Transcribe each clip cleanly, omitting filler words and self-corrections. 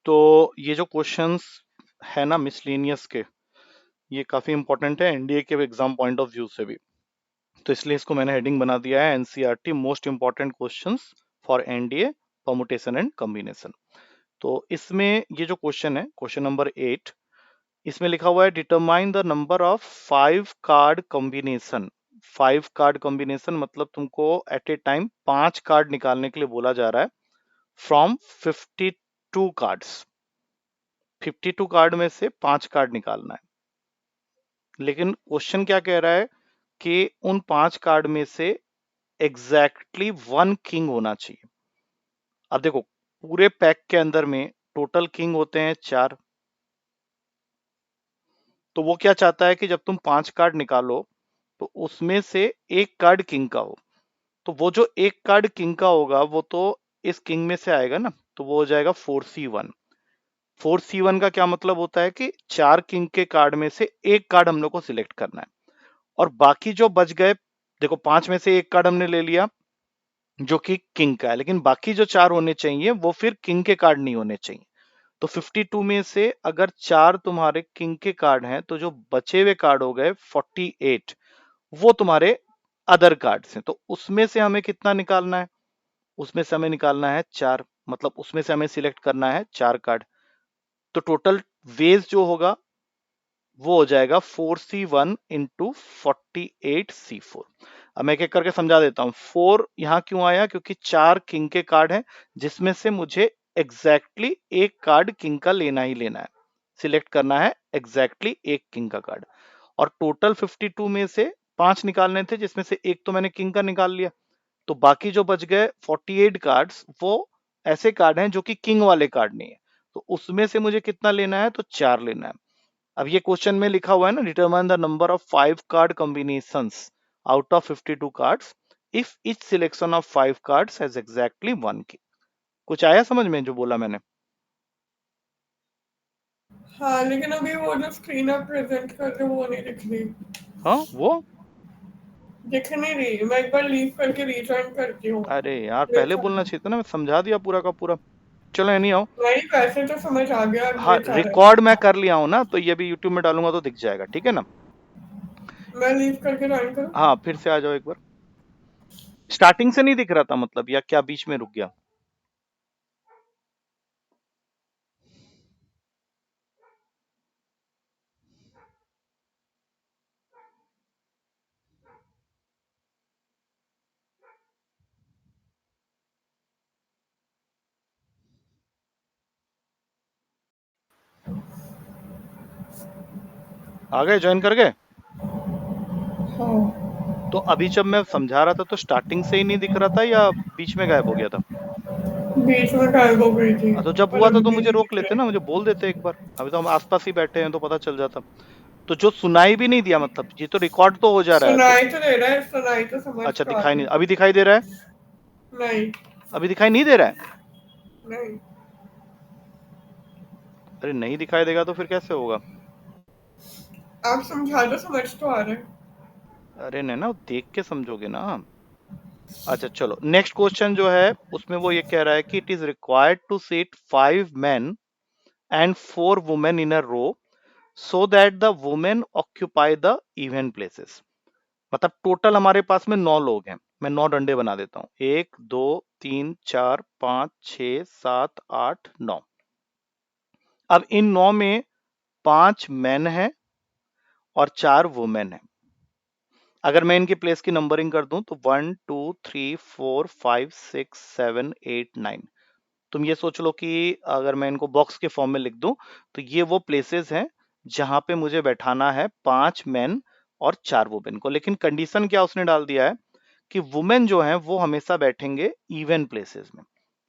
तो ये जो क्वेश्चंस है ना मिसलेनियस के, ये काफी इंपॉर्टेंट है एनडीए के एग्जाम पॉइंट ऑफ व्यू से भी। तो इसलिए इसको मैंने हेडिंग बना दिया है NCERT most important questions for NDA permutation and combination. तो इसमें ये जो क्वेश्चन है क्वेश्चन नंबर 8, इसमें लिखा हुआ है determine the number of 5 card combination. 5 card combination मतलब तुमको एट ए टाइम 5 कार्ड निकालने के लिए बोला जा रहा है फ्रॉम 52 कार्ड्स। 52 कार्ड में से 5 कार्ड निकालना है, लेकिन क्वेश्चन क्या कह रहा है कि उन 5 कार्ड में से एग्जैक्टली 1 किंग होना चाहिए। अब देखो पूरे पैक के अंदर में टोटल किंग होते हैं 4। तो वो क्या चाहता है कि जब तुम 5 कार्ड निकालो तो उसमें से एक कार्ड किंग का हो। तो वो जो एक कार्ड किंग का होगा वो तो इस किंग में से आएगा ना, तो वो हो जाएगा 4C1। 4C1 का क्या मतलब होता है कि 4 किंग के कार्ड में से एक कार्ड हम लोग को सिलेक्ट करना है, और बाकी जो बच गए, देखो 5 में से एक कार्ड हमने ले लिया जो कि किंग का है, लेकिन बाकी जो 4 होने चाहिए वो फिर किंग के कार्ड नहीं होने चाहिए। तो 52 में से अगर 4 तुम्हारे किंग के कार्ड हैं तो जो बचे हुए कार्ड हो गए 48, वो तुम्हारे अदर कार्ड्स हैं। तो उसमें से हमें कितना निकालना है? उसमें से हमें निकालना है 4, मतलब उसमें से हमें सिलेक्ट करना है 4 कार्ड। तो टोटल वेज जो होगा वो हो जाएगा 4C1 इंटू 48C4। अब मैं एक एक करके समझा देता हूं। 4 यहां क्यों आया? क्योंकि 4 किंग के कार्ड हैं जिसमें से मुझे एग्जैक्टली एक कार्ड किंग का लेना ही लेना है, सिलेक्ट करना है एग्जैक्टली एक किंग का कार्ड। और टोटल 52 में से 5 निकालने थे जिसमें से एक तो मैंने किंग का निकाल लिया। तो बाकी जो बच गए 48 कार्ड्स वो ऐसे कार्ड हैं जो कि किंग वाले कार्ड नहीं है। तो उसमें से मुझे कितना लेना है? तो 4 लेना है। अब ये क्वेश्चन में लिखा हुआ है ना, determine the number of 5 card combinations out of 52 cards if each selection of 5 cards has exactly 1 की। कुछ आया समझ में जो बोला मैंने? हाँ, लेकिन अभी वो जो स्क्रीन आप प्रेजेंट कर रहे हो वो नहीं दिख रही। हाँ वो, दिख नहीं रही, मैं एक बार लीव करके रीजॉइन करती हूँ। अरे यार पहले देखो, बोलना चाहिए था ना, मैं समझा दिया पूरा का पूरा। चलो एनी आओ। नहीं वैसे तो समझ आ गया हाँ ग्लिच आ रहा रिकॉर्ड मैं है। कर लिया हूं ना, तो ये भी यूट्यूब में डालूंगा तो दिख जाएगा, ठीक है ना? मैं लीव करके ज्वाइन करूँ? हाँ फिर से आ जाओ एक बार। स्टार्टिंग से नहीं दिख रहा था मतलब, या क्या बीच में रुक गया? आ गए, ज्वाइन कर गए? हाँ, तो अभी जब मैं समझा रहा था तो स्टार्टिंग से ही नहीं दिख रहा था या बीच में गायब हो गया था? बीच में गायब हो गई थी। तो जब पर हुआ था अभी तो भी मुझे नहीं रोक दिख लेते रही। ना, मुझे बोल देते एक बार, अभी तो हम आसपास ही बैठे हैं तो पता चल जाता। तो जो सुनाई भी नहीं दिया मतलब, ये तो रिकॉर्ड तो हो जा रहा है तो। सुनाई तो दे रहा है, सुनाई तो समझ अच्छा तो दिखाई आती नहीं, है। अभी दिखाई दे रहा है? नहीं। अभी दिखाई नहीं दे रहा है? नहीं, अरे नहीं दिखाई देगा तो फिर कैसे होगा? आप समझा दो, समझ तो आ रहा है। अरे नहीं ना, देख के समझोगे ना। अच्छा चलो नेक्स्ट क्वेश्चन जो है उसमें वो ये कह रहा है कि it is required to seat 5 men and 4 women in a row so that the women occupy the even places. मतलब टोटल हमारे पास में 9 लोग हैं, मैं 9 डंडे बना देता हूं, 1 2 3 4 5 6 7 8 9। अब इन 9 में 5 men हैं और 4 वुमेन हैं। अगर मैं इनके प्लेस की नंबरिंग कर दूं तो 1 2 3 4 5 6 7 8 9। तुम ये सोच लो कि अगर मैं इनको बॉक्स के फॉर्म में लिख दूं तो ये वो प्लेसेस हैं जहां पे मुझे बैठाना है 5 men और 4 वुमेन को। लेकिन कंडीशन क्या उसने डाल दिया है कि वुमेन जो हैं वो हमेशा बैठेंगे इवन प्लेसेस में।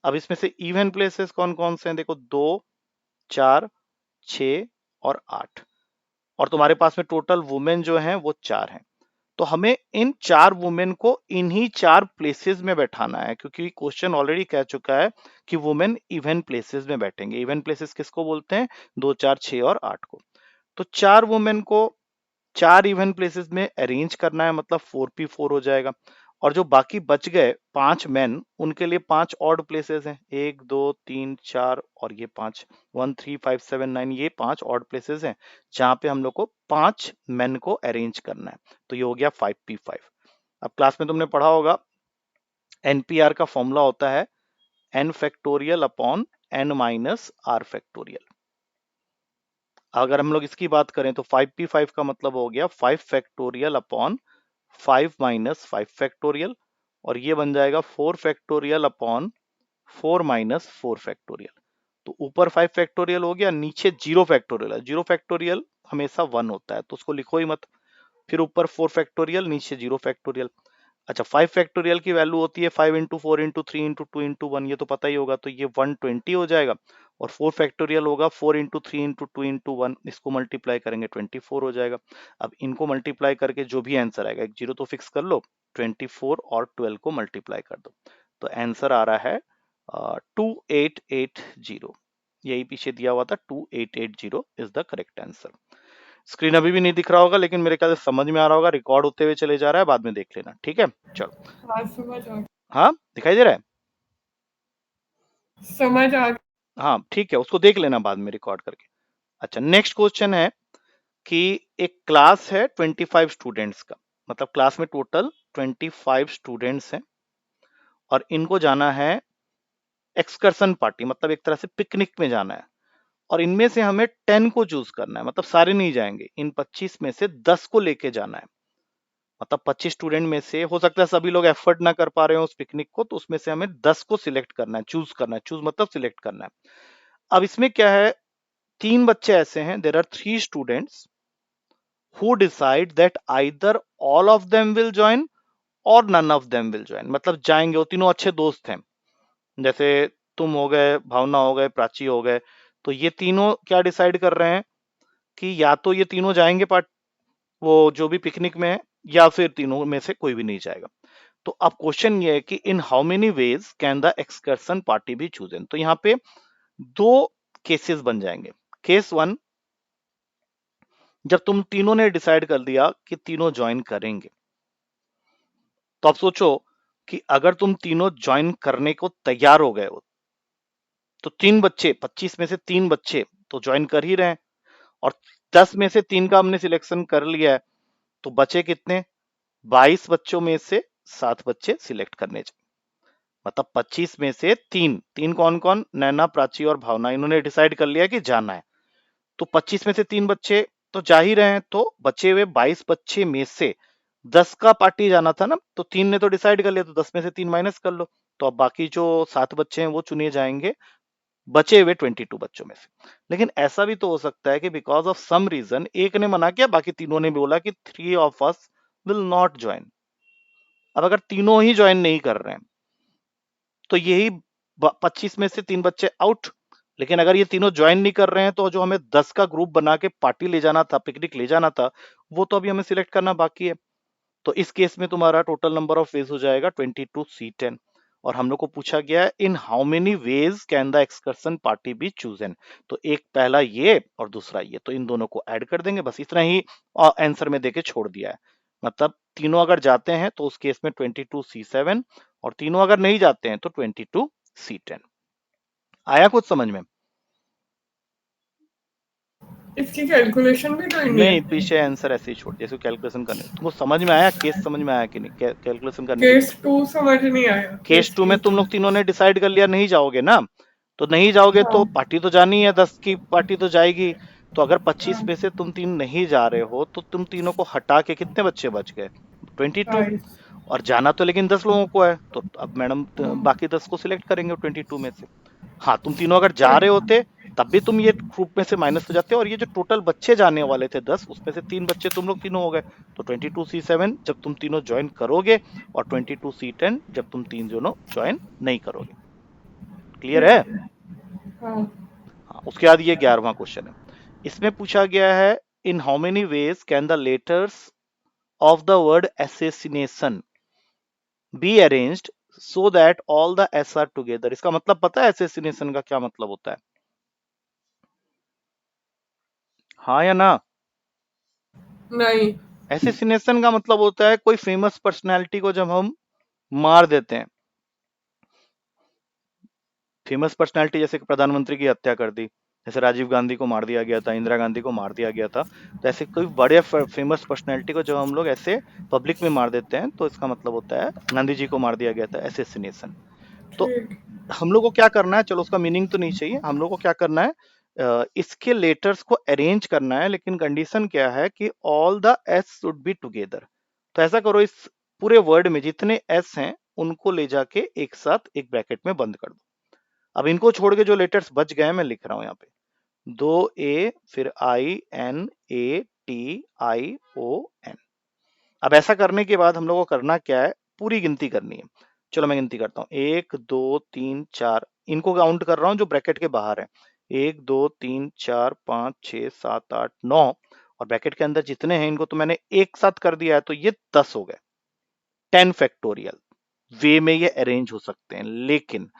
अब इसमें से इवन प्लेसेस कौन कौन से हैं? देखो 2 4 6 और 8, और तुम्हारे पास में टोटल वुमेन जो हैं वो 4 हैं। तो हमें इन 4 वुमेन को इन्हीं 4 प्लेसेस में बैठाना है, क्योंकि क्वेश्चन ऑलरेडी कह चुका है कि वुमेन इवन प्लेसेस में बैठेंगे। इवन प्लेसेस किसको बोलते हैं? 2 4 6 और 8 को। तो 4 वुमेन को 4 इवन प्लेसेस में अरेंज करना है, मतलब 4p4 हो जाएगा। और जो बाकी बच गए 5 मेन, उनके लिए 5 ऑड प्लेसेस हैं, 1 2 3 4 और ये 5, 1 3 5 7 9, ये 5 ऑड प्लेसेस हैं जहां पे हम लोग को 5 मेन को अरेंज करना है। तो ये हो गया 5p5। अब क्लास में तुमने पढ़ा होगा एनपीआर का फॉर्मूला होता है n factorial upon n minus r factorial. अगर हम लोग इसकी बात करें तो 5p5 का मतलब हो गया 5 फैक्टोरियल अपॉन 5 माइनस 5 फैक्टोरियल, और ये बन जाएगा 4 फैक्टोरियल अपॉन 4 माइनस 4 फैक्टोरियल। तो ऊपर 5 फैक्टोरियल हो गया, नीचे 0 फैक्टोरियल है। 0 फैक्टोरियल हमेशा 1 होता है तो उसको लिखो ही मत। फिर ऊपर 4 फैक्टोरियल, नीचे 0 फैक्टोरियल। अच्छा, 5 फैक्टोरियल की वैल्यू होती है 5 इंटू 4 इंटू 3 इंटू 2 इंटू 1, ये तो पता ही होगा, तो ये 120 हो जाएगा। और 4 फैक्टोरियल होगा 4 इंटू 3 इंटू 2 इंटू 1, इसको मल्टीप्लाई करेंगे 24 हो जाएगा। अब इनको मल्टीप्लाई करके जो भी आंसर आएगा, एक जीरो तो फिक्स कर लो, 24 और 12 को मल्टीप्लाई कर दो, तो आंसर आ रहा है 2880। यही पीछे दिया हुआ था, 2880 is the correct answer. Screen अभी भी नहीं दिख रहा होगा, लेकिन मेरे ख्याल से समझ में आ रहा होगा, रिकॉर्ड होते हुए चले जा रहा है, बाद में देख लेना, ठीक है। चलो, हाँ समझ आ हाँ दिखाई दे रहा है, समझ आ हाँ ठीक है, उसको देख लेना बाद में रिकॉर्ड करके। अच्छा, नेक्स्ट क्वेश्चन है कि एक क्लास है 25 स्टूडेंट्स का, मतलब क्लास में टोटल 25 स्टूडेंट्स हैं और इनको जाना है एक्सकर्सन पार्टी, मतलब एक तरह से पिकनिक में जाना है। और इनमें से हमें 10 को चूज करना है, मतलब सारे नहीं जाएंगे, इन 25 में से 10 को लेके जाना है। मतलब 25 स्टूडेंट में से हो सकता है सभी लोग एफर्ट ना कर पा रहे हो उस पिकनिक को, तो उसमें से हमें 10 को सिलेक्ट करना है, चूज करना है, चूज मतलब सिलेक्ट करना है। अब इसमें क्या है, तीन बच्चे ऐसे हैं, there are 3 students who decide that either all of them will join और none of them will join, मतलब जाएंगे, वो तीनों अच्छे दोस्त हैं, जैसे तुम हो गए, भावना हो गए, प्राची हो गए। तो ये तीनों क्या डिसाइड कर रहे हैं कि या तो ये तीनों जाएंगे पार्ट, वो जो भी पिकनिक में है, या फिर तीनों में से कोई भी नहीं जाएगा। तो अब क्वेश्चन ये है कि in how many ways can the excursion party be chosen. तो यहाँ पे दो केसेस बन जाएंगे। केस वन, जब तुम तीनों ने डिसाइड कर दिया कि तीनों ज्वाइन करेंगे, तो अब सोचो कि अगर तुम तीनों ज्वाइन करने को तैयार हो गए हो, तो तीन बच्चे, 25 में से तीन बच्चे तो ज्वाइन कर ही रहे हैं, और 10 में से तीन का हमने सिलेक्शन कर लिया है, तो बचे कितने, 22 बच्चों में से 7 बच्चे सिलेक्ट करने चाहिए। मतलब 25 में से तीन, तीन कौन कौन, नैना, प्राची और भावना, इन्होंने डिसाइड कर लिया कि जाना है। तो 25 में से तीन बच्चे तो जा ही रहे हैं, तो बचे हुए 22 बच्चे में से 10 का पार्टी जाना था ना, तो तीन ने तो डिसाइड कर लिया, तो 10 में से तीन माइनस कर लो, तो अब बाकी जो 7 बच्चे हैं वो चुने जाएंगे बचे हुए 22 बच्चों में से। लेकिन ऐसा भी तो हो सकता है कि बिकॉज ऑफ सम रीजन एक ने मना किया, बाकी तीनों ने बोला कि 3 of us will not join. अब अगर तीनों ही ज्वाइन नहीं कर रहे हैं, तो यही 25 में से तीन बच्चे आउट। लेकिन अगर ये तीनों ज्वाइन नहीं कर रहे हैं, तो जो हमें 10 का ग्रुप बना के पार्टी ले जाना था, पिकनिक ले जाना था, वो तो अभी हमें सिलेक्ट करना बाकी है। तो इस केस में तुम्हारा टोटल नंबर ऑफ वेज हो जाएगा 22C10। और हम लोग को पूछा गया है in how many ways can the excursion party be chosen. तो एक पहला ये और दूसरा ये, तो इन दोनों को ऐड कर देंगे, बस इतना ही आंसर में देके छोड़ दिया है। मतलब तीनों अगर जाते हैं तो उस केस में 22C7, और तीनों अगर नहीं जाते हैं तो 22C10। आया कुछ समझ में? इसकी कैलकुलेशन भी करनी नहीं, है। पीछे आंसर ऐसे ही छोड़ दिया, इसको कैलकुलेशन करने, तुमको समझ में आया, केस समझ में आया कि नहीं, कैलकुलेशन करने की? केस 2 समझ नहीं आया, केस केस टू में 2 तुम लोग तीनों ने डिसाइड कर लिया नहीं जाओगे ना, तो नहीं जाओगे तो हाँ पार्टी तो जानी है, 10 की पार्टी तो जाएगी। तो अगर 25 हाँ में से तुम तीन नहीं जा रहे हो, तो तुम तीनों को हटा के कितने बच्चे बच गए, 22। 22 और जाना तो लेकिन 10 लोगों को है, तो अब मैडम हाँ बाकी 10 को सिलेक्ट करेंगे 22 में से। हाँ, तुम तीनों अगर जा रहे हाँ होते तब भी तुम ये ग्रुप में से माइनस हो जाते, और ये जो टोटल बच्चे जाने वाले थे 10, उसमें से तीन बच्चे तुम लोग तीनों हो गए। तो 22C7 जब तुम तीनों ज्वाइन करोगे, और 22C10 जब तुम तीन दोनों ज्वाइन नहीं करोगे। क्लियर है? ठीक है हाँ। हाँ, उसके बाद ये 11वां क्वेश्चन है। इसमें पूछा गया है in how many ways can the letters of the word assassination be arranged so that all the S R together. इसका मतलब पता है एसेसिनेशन का क्या मतलब होता है? हाँ या ना? नहीं। एसेसिनेशन का मतलब होता है कोई फेमस पर्सनैलिटी को जब हम मार देते हैं। फेमस पर्सनालिटी जैसे कि प्रधानमंत्री की हत्या कर दी, जैसे राजीव गांधी को मार दिया गया था, इंदिरा गांधी को मार दिया गया था, तो ऐसे कोई बड़े फेमस पर्सनालिटी को जब हम लोग ऐसे पब्लिक में मार देते हैं तो इसका मतलब होता है गांधी जी को मार दिया गया था, एसेसिनेशन। तो ठीक। हम लोग को क्या करना है, चलो उसका मीनिंग तो नहीं चाहिए, हम लोग को क्या करना है, इसके लेटर्स को अरेंज करना है, लेकिन कंडीशन क्या है कि all the S should be together. तो ऐसा करो, इस पूरे वर्ड में जितने एस हैं उनको ले जाके एक साथ एक ब्रैकेट में बंद कर दो। अब इनको छोड़ के जो लेटर्स बच गए हैं मैं लिख रहा हूं यहाँ पे, दो ए, फिर I N A T I O N. अब ऐसा करने के बाद हम लोग को करना क्या है, पूरी गिनती करनी है। चलो मैं गिनती करता हूँ, 1 2 3 4, इनको काउंट कर रहा हूँ जो ब्रैकेट के बाहर है, 1 2 3 4 5 6 7 8 9, और ब्रैकेट के अंदर जितने हैं इनको तो मैंने एक साथ कर दिया है, तो ये 10 हो गए। 10 फैक्टोरियल वे में ये अरेंज हो सकते हैं, लेकिन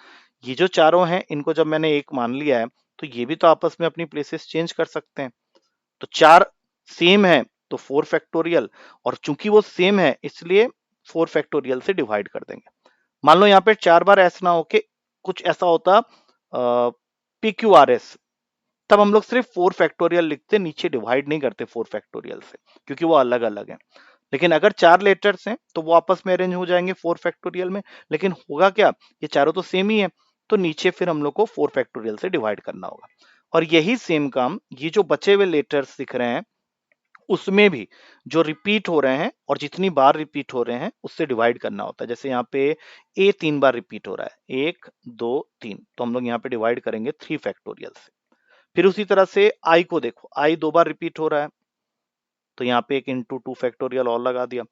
ये जो चारों हैं इनको जब मैंने एक मान लिया है तो ये भी तो आपस में अपनी प्लेसेस चेंज कर सकते हैं। तो चार सेम है तो 4 फैक्टोरियल, और चूंकि वो सेम है इसलिए 4 फैक्टोरियल से डिवाइड कर देंगे। मान लो यहाँ पे 4 बार ऐसा ना हो कि कुछ ऐसा होता PQRS, तब हम लोग सिर्फ 4 फैक्टोरियल लिखते, नीचे डिवाइड नहीं करते 4 फैक्टोरियल से, क्योंकि वो अलग अलग है। लेकिन अगर 4 लेटर्स हैं तो वो आपस में अरेंज हो जाएंगे 4 फैक्टोरियल में, लेकिन होगा क्या, ये चारों तो सेम ही है, तो नीचे फिर हम लोग को 4 फैक्टोरियल से डिवाइड करना होगा। और यही सेम काम ये जो बचे हुए लेटर्स दिख रहे हैं उसमें भी जो रिपीट हो रहे हैं और जितनी बार रिपीट हो रहे हैं उससे डिवाइड करना होता है। जैसे यहाँ पे ए 3 बार रिपीट हो रहा है, 1 2 3, तो हम लोग यहाँ पे डिवाइड करेंगे 3 फैक्टोरियल से। फिर उसी तरह से आई को देखो, आई 2 बार रिपीट हो रहा है, तो यहाँ पे एक इंटू 2 फैक्टोरियल और लगा दिया।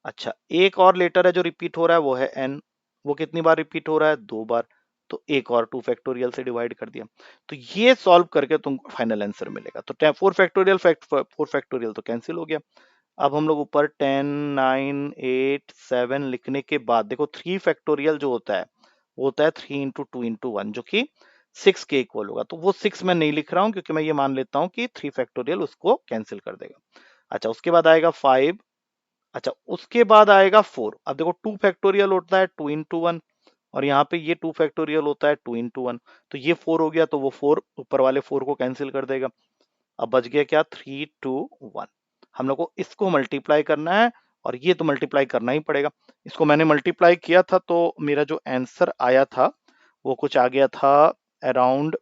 अच्छा, एक और लेटर है जो रिपीट हो रहा है, वो है एन, वो कितनी बार रिपीट हो रहा है, 2 बार, तो एक और 2 फैक्टोरियल से डिवाइड कर दिया। तो ये सॉल्व करके तुमको फाइनल आंसर मिलेगा। तो 4 फैक्टोरियल तो कैंसिल हो गया। अब हम लोग ऊपर 10 9 8 7 लिखने के बाद देखो 3 फैक्टोरियल जो होता है वो होता है 3 × 2 × 1, जो कि 6 के इक्वल होगा। तो वो 6 मैं नहीं लिख रहा हूं क्योंकि मैं ये मान लेता हूं कि 3 फैक्टोरियल उसको कैंसिल कर देगा। अच्छा, उसके बाद आएगा 5। अच्छा, उसके बाद आएगा 4। अब देखो 2 फैक्टोरियल होता है 2 × 1, और यहाँ पे ये 2 फैक्टोरियल होता है 2 × 1, तो ये 4 हो गया, तो वो 4 ऊपर वाले 4 को कैंसिल कर देगा। अब बच गया क्या, 3 2 1। हम लोग को इसको मल्टीप्लाई करना है, और ये तो मल्टीप्लाई करना ही पड़ेगा। इसको मैंने मल्टीप्लाई किया था तो मेरा जो आंसर आया था वो कुछ आ गया था अराउंड,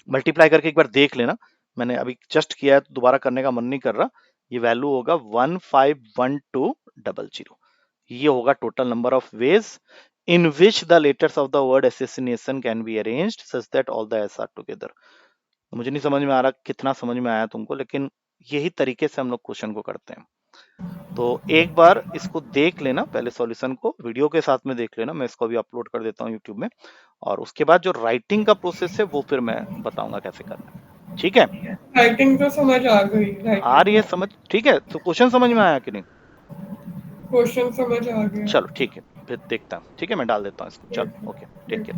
मल्टीप्लाई करके एक बार देख लेना, मैंने अभी जस्ट किया है तो दोबारा करने का मन नहीं कर रहा। ये वैल्यू होगा 151200। ये होगा total number of ways in which the letters of the word assassination can be arranged such that all the S R together. मुझे नहीं समझ में आ रहा कितना समझ में आया तुमको, लेकिन यही तरीके से हम लोग क्वेश्चन को करते हैं। तो एक बार इसको देख लेना, पहले सॉल्यूशन को वीडियो के साथ में देख लेना, मैं इसको अभी अपलोड कर देता हूँ यूट्यूब में, और उसके बाद जो राइटिंग का प्रोसेस है वो फिर मैं बताऊंगा कैसे करना है। ठीक है, राइटिंग तो समझ आ गई, आ राइटिंग रही है समझ, ठीक है, तो क्वेश्चन समझ में आया कि नहीं? क्वेश्चन समझ आ गया। चलो ठीक है, फिर देखता हूँ, ठीक है, मैं डाल देता हूँ इसको, चलो ओके, टेक केयर।